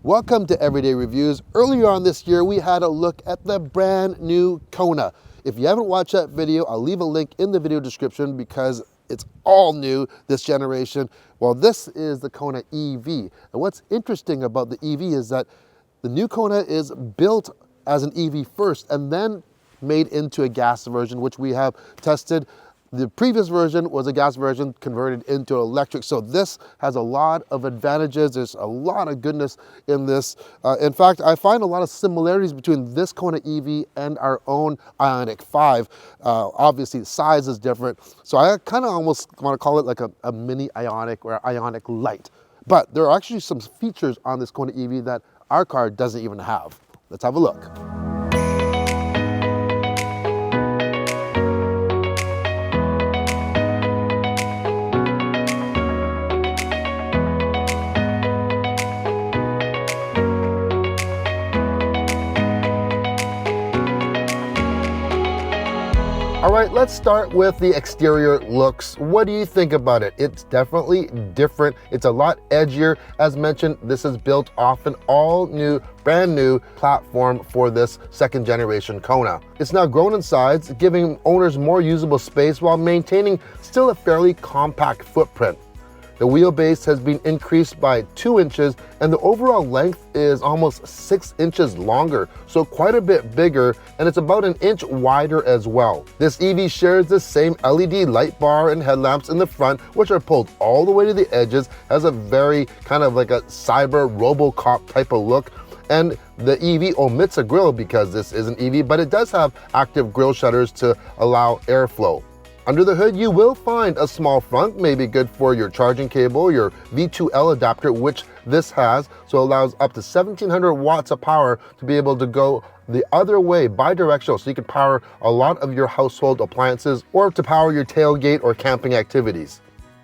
Welcome to Everyday Reviews. Earlier on this year, we had a look at the brand new KONA. If you haven't watched that video, I'll leave a link in the video description because it's all new this generation. Well, this is the KONA EV. And what's interesting about the EV is that the new KONA is built as an EV first and then made into a gas version, which we have tested. The previous version was a gas version converted into electric. So this has a lot of advantages. There's a lot of goodness in this. In fact, I find a lot of similarities between this KONA EV and our own Ioniq 5. Obviously, the size is different. So I kind of almost want to call it like a mini Ioniq or Ioniq Lite. But there are actually some features on this KONA EV that our car doesn't even have. Let's have a look. All right, let's start with the exterior looks. What do you think about it? It's definitely different. It's a lot edgier. As mentioned, this is built off an all-new, brand new platform for this second generation KONA. It's now grown in size, giving owners more usable space while maintaining still a fairly compact footprint. The wheelbase has been increased by 2 inches and the overall length is almost 6 inches longer, so quite a bit bigger, and it's about 1 inch wider as well. This EV shares the same LED light bar and headlamps in the front, which are pulled all the way to the edges, has a very kind of like a cyber RoboCop type of look. And the EV omits a grille because this is an EV, but it does have active grille shutters to allow airflow. Under the hood, you will find a small front, maybe good for your charging cable, your V2L adapter, which this has, so it allows up to 1700 watts of power to be able to go the other way, bi-directional, so you can power a lot of your household appliances or to power your tailgate or camping activities.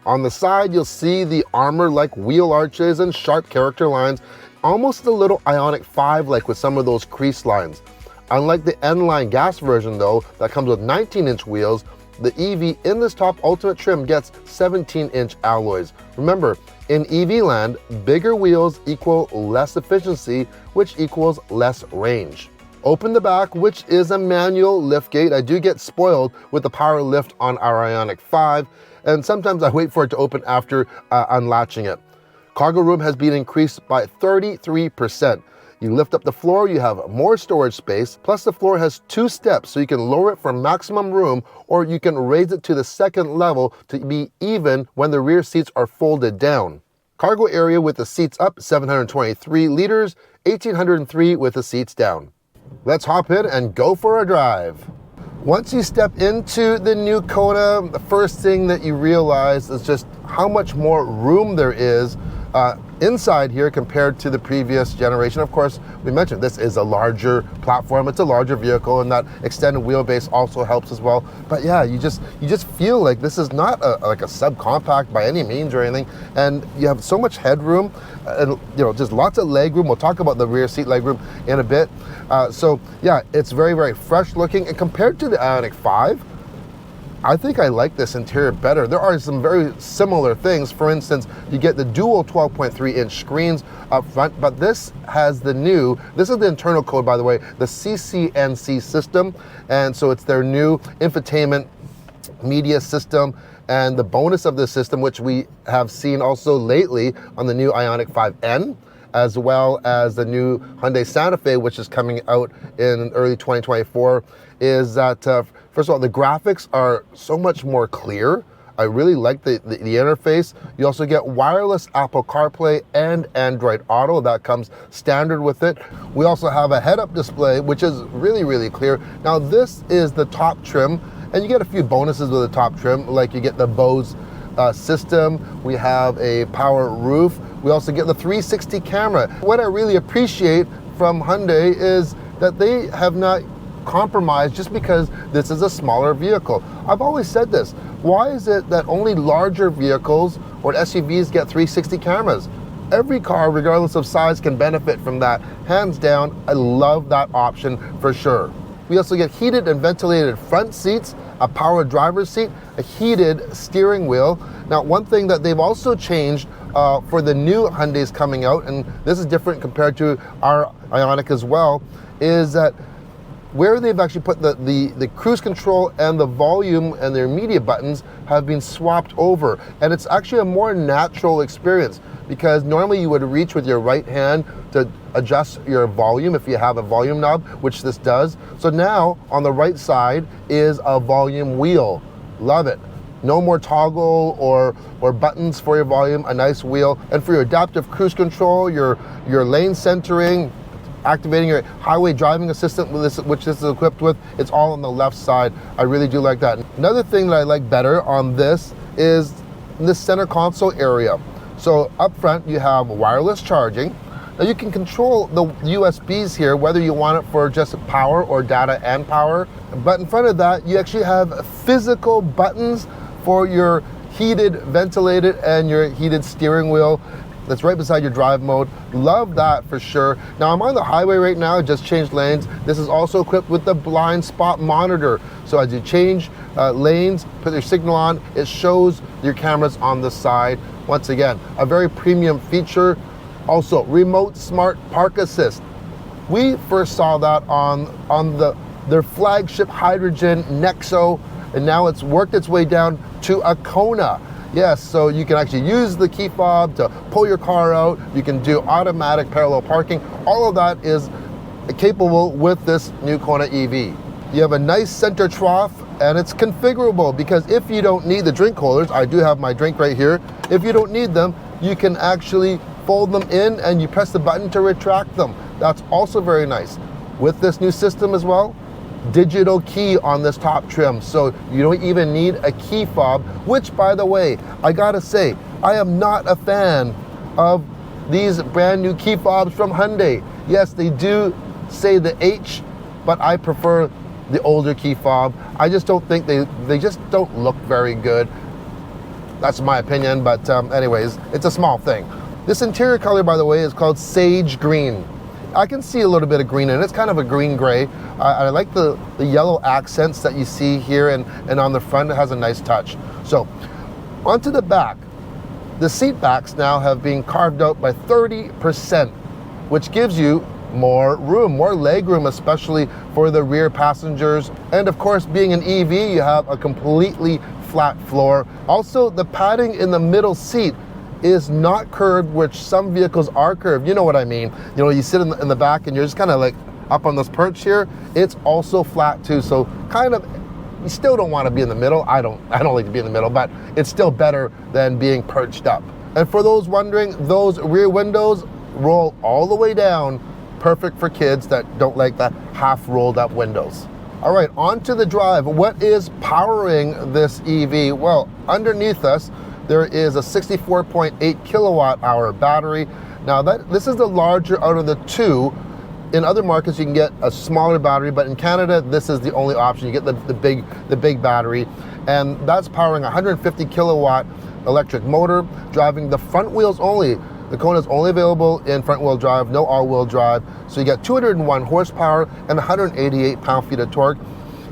On the side, you'll see the armor-like wheel arches and sharp character lines, almost a little Ioniq 5 like with some of those crease lines. Unlike the N-line gas version though, that comes with 19-inch wheels, the EV in this top Ultimate trim gets 17-inch alloys. Remember, in EV land, bigger wheels equal less efficiency, which equals less range. Open the back, which is a manual liftgate. I do get spoiled with the power lift on our Ioniq 5, and sometimes I wait for it to open after unlatching it. Cargo room has been increased by 33%. You lift up the floor, you have more storage space, plus the floor has 2 steps, so you can lower it for maximum room, or you can raise it to the second level to be even when the rear seats are folded down. Cargo area with the seats up, 723 liters, 1803 with the seats down. Let's hop in and go for a drive. Once you step into the new KONA, the first thing that you realize is just how much more room there is inside here compared to the previous generation. Of course, we mentioned this is a larger platform, it's a larger vehicle, and that extended wheelbase also helps as well. But yeah, you just feel like this is not like a subcompact by any means or anything, and you have so much headroom and just lots of legroom. We'll talk about the rear seat legroom in a bit. So yeah, it's very, very fresh looking, and compared to the Ioniq 5, I think I like this interior better. There are some very similar things. For instance, you get the dual 12.3-inch screens up front, but this has this is the internal code, by the way, the CCNC system. And so it's their new infotainment media system. And the bonus of this system, which we have seen also lately on the new Ioniq 5N, as well as the new Hyundai Santa Fe, which is coming out in early 2024, is that, first of all, the graphics are so much more clear. I really like the interface. You also get wireless Apple CarPlay and Android Auto. That comes standard with it. We also have a head-up display, which is really, really clear. Now, this is the top trim, and you get a few bonuses with the top trim, like you get the Bose system. We have a power roof. We also get the 360 camera. What I really appreciate from Hyundai is that they have not compromised just because this is a smaller vehicle. I've always said this. Why is it that only larger vehicles or SUVs get 360 cameras? Every car, regardless of size, can benefit from that. Hands down, I love that option for sure. We also get heated and ventilated front seats, a power driver's seat, a heated steering wheel. Now, one thing that they've also changed for the new Hyundais coming out, and this is different compared to our Ioniq as well, is that where they've actually put the cruise control and the volume and their media buttons have been swapped over. And it's actually a more natural experience, because normally you would reach with your right hand to adjust your volume if you have a volume knob, which this does. So now on the right side is a volume wheel. Love it. No more toggle or buttons for your volume, a nice wheel. And for your adaptive cruise control, your lane centering, activating your highway driving assistant, which this is equipped with, it's all on the left side. I really do like that. Another thing that I like better on this is this center console area. So up front you have wireless charging. Now you can control the USBs here, whether you want it for just power or data and power. But in front of that, you actually have physical buttons for your heated, ventilated, and your heated steering wheel. That's right beside your drive mode. Love that for sure. Now I'm on the highway right now, just changed lanes. This is also equipped with the blind spot monitor. So as you change lanes, put your signal on, it shows your cameras on the side. Once again, a very premium feature. Also, remote smart park assist. We first saw that on their flagship hydrogen Nexo, and now it's worked its way down to a KONA. Yes, so you can actually use the key fob to pull your car out. You can do automatic parallel parking. All of that is capable with this new KONA EV. You have a nice center trough, and it's configurable, because if you don't need the drink holders, I do have my drink right here. If you don't need them, you can actually fold them in and you press the button to retract them. That's also very nice. With this new system as well, digital key on this top trim, so you don't even need a key fob, which, by the way, I gotta say, I am not a fan of these brand new key fobs from Hyundai. Yes, they do say the H, but I prefer the older key fob. I just don't think they just don't look very good. That's my opinion, but anyways, it's a small thing. This interior color, by the way, is called Sage Green. I can see a little bit of green in it. It's kind of a green-gray. I like the yellow accents that you see here, and on the front it has a nice touch. So, onto the back. The seat backs now have been carved out by 30%, which gives you more room, more leg room, especially for the rear passengers. And of course, being an EV, you have a completely flat floor. Also, the padding in the middle seat is not curved, which some vehicles are curved. You know what I mean. You know, you sit in the back and you're just kind of like up on this perch here. It's also flat too, so kind of, you still don't want to be in the middle. I don't like to be in the middle, but it's still better than being perched up. And for those wondering, those rear windows roll all the way down, perfect for kids that don't like the half rolled up windows. All right, on to the drive. What is powering this EV? Well, underneath us, there is a 64.8 kilowatt hour battery. Now this is the larger out of the two. In other markets you can get a smaller battery, but in Canada this is the only option. You get the big battery, and that's powering a 150 kilowatt electric motor, driving the front wheels only. The KONA is only available in front wheel drive, no all-wheel drive. So you get 201 horsepower and 188 pound-feet of torque.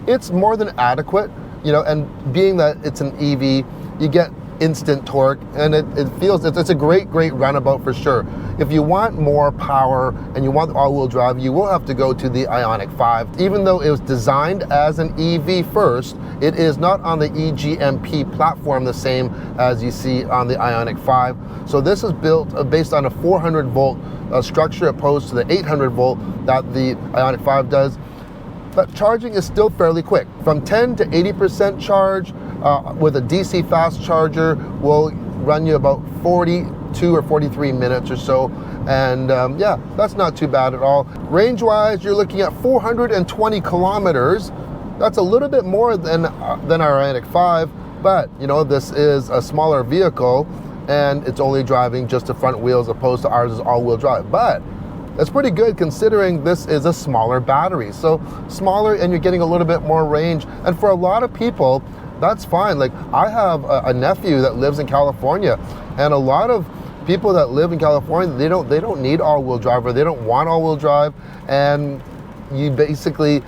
It's more than adequate, you know, and being that it's an EV, you get instant torque, and it feels, it's a great runabout for sure. If you want more power and you want all-wheel drive, you will have to go to the Ioniq 5. Even though it was designed as an EV first, it is not on the EGMP platform the same as you see on the Ioniq 5. So this is built based on a 400 volt structure opposed to the 800 volt that the Ioniq 5 does. But charging is still fairly quick. From 10 to 80% charge with a DC fast charger will run you about 42 or 43 minutes or so. And yeah, that's not too bad at all. Range-wise, you're looking at 420 kilometers. That's a little bit more than our Ioniq 5, but you know, this is a smaller vehicle and it's only driving just the front wheels opposed to ours is all-wheel drive. But that's pretty good considering this is a smaller battery. So smaller and you're getting a little bit more range. And for a lot of people, that's fine. Like I have a nephew that lives in California, and a lot of people that live in California, they don't need all-wheel drive, or they don't want all-wheel drive, and you basically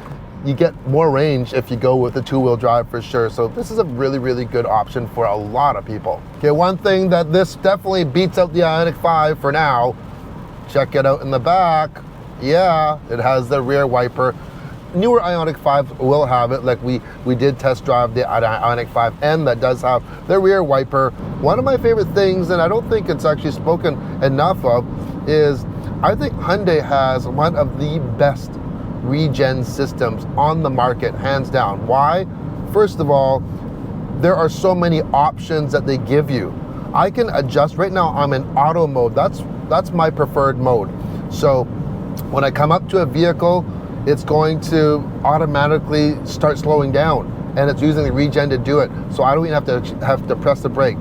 you get more range if you go with the two-wheel drive for sure. So this is a really, really good option for a lot of people. Okay, one thing that this definitely beats out the Ioniq 5 for now, check it out in the back. Yeah, it has the rear wiper. Newer Ioniq 5 will have it, like we did test drive the Ioniq 5N that does have the rear wiper. One of my favorite things, and I don't think it's actually spoken enough of, is I think Hyundai has one of the best regen systems on the market, hands down. Why? First of all, there are so many options that they give you. I can adjust. Right now I'm in auto mode. That's my preferred mode. So when I come up to a vehicle, it's going to automatically start slowing down, and it's using the regen to do it. So I don't even have to press the brake.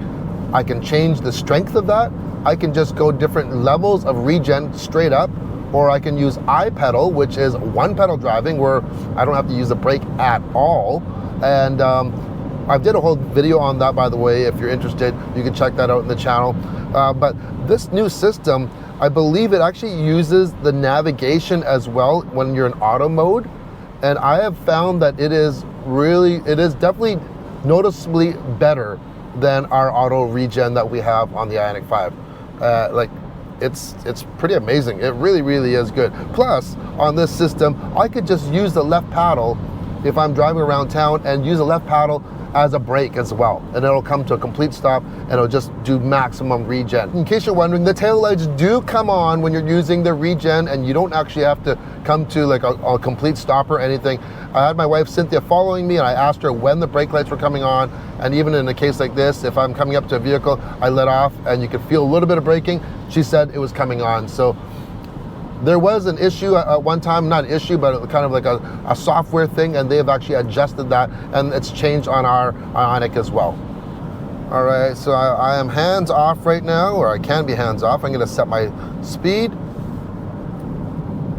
I can change the strength of that. I can just go different levels of regen straight up, or I can use iPedal, which is one pedal driving where I don't have to use the brake at all. And I did a whole video on that, by the way. If you're interested, you can check that out in the channel. But this new system, I believe it actually uses the navigation as well when you're in auto mode. And I have found that it is definitely noticeably better than our auto regen that we have on the Ioniq 5. It's pretty amazing. It really, really is good. Plus, on this system, I could just use the left paddle if I'm driving around town and use the left paddle as a brake as well, and it'll come to a complete stop and it'll just do maximum regen. In case you're wondering, the tail lights do come on when you're using the regen, and you don't actually have to come to like a complete stop or anything. I had my wife Cynthia following me, and I asked her when the brake lights were coming on, and even in a case like this, if I'm coming up to a vehicle, I let off and you could feel a little bit of braking. She said it was coming on. So there was an issue at one time, not an issue, but kind of like a software thing, and they have actually adjusted that, and it's changed on our Ioniq as well. All right, so I am hands off right now, or I can be hands off. I'm gonna set my speed.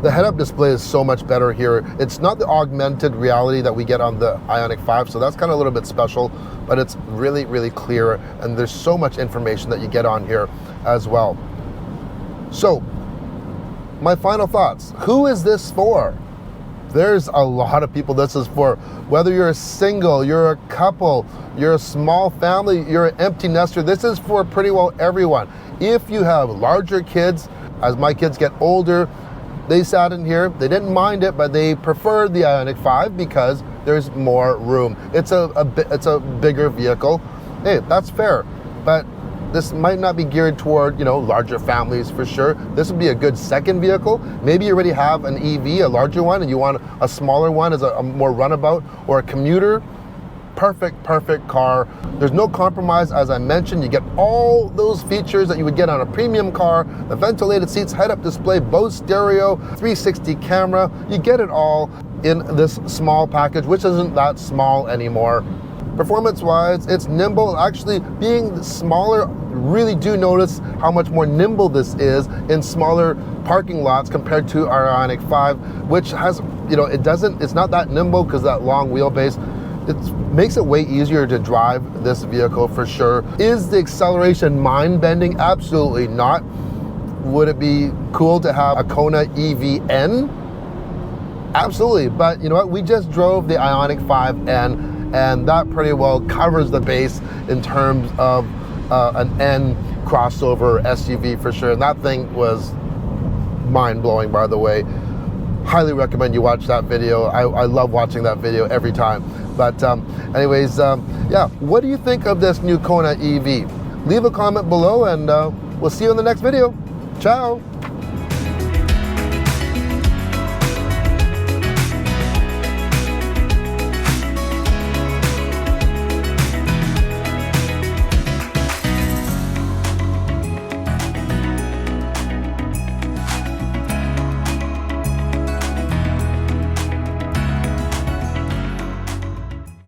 The head-up display is so much better here. It's not the augmented reality that we get on the Ioniq 5, so that's kind of a little bit special, but it's really, really clear, and there's so much information that you get on here as well. So, my final thoughts. Who is this for? There's a lot of people this is for. Whether you're a single, you're a couple, you're a small family, you're an empty nester, this is for pretty well everyone. If you have larger kids, as my kids get older, they sat in here, they didn't mind it, but they preferred the Ioniq 5 because there's more room. It's a bigger vehicle. Hey, that's fair, but this might not be geared toward, larger families for sure. This would be a good second vehicle. Maybe you already have an EV, a larger one, and you want a smaller one as a more runabout or a commuter. Perfect car. There's no compromise, as I mentioned. You get all those features that you would get on a premium car: the ventilated seats, head-up display, Bose stereo, 360 camera. You get it all in this small package, which isn't that small anymore. Performance-wise, it's nimble. Actually, being smaller, really do notice how much more nimble this is in smaller parking lots compared to our Ioniq 5, which has, it's not that nimble because that long wheelbase. It makes it way easier to drive this vehicle for sure. Is the acceleration mind-bending? Absolutely not. Would it be cool to have a KONA EVN? Absolutely, but you know what? We just drove the Ioniq 5N, and that pretty well covers the base in terms of an N crossover SUV for sure. And that thing was mind-blowing, by the way. Highly recommend you watch that video. I love watching that video every time. But anyways, yeah, what do you think of this new KONA EV? Leave a comment below, and we'll see you in the next video. Ciao.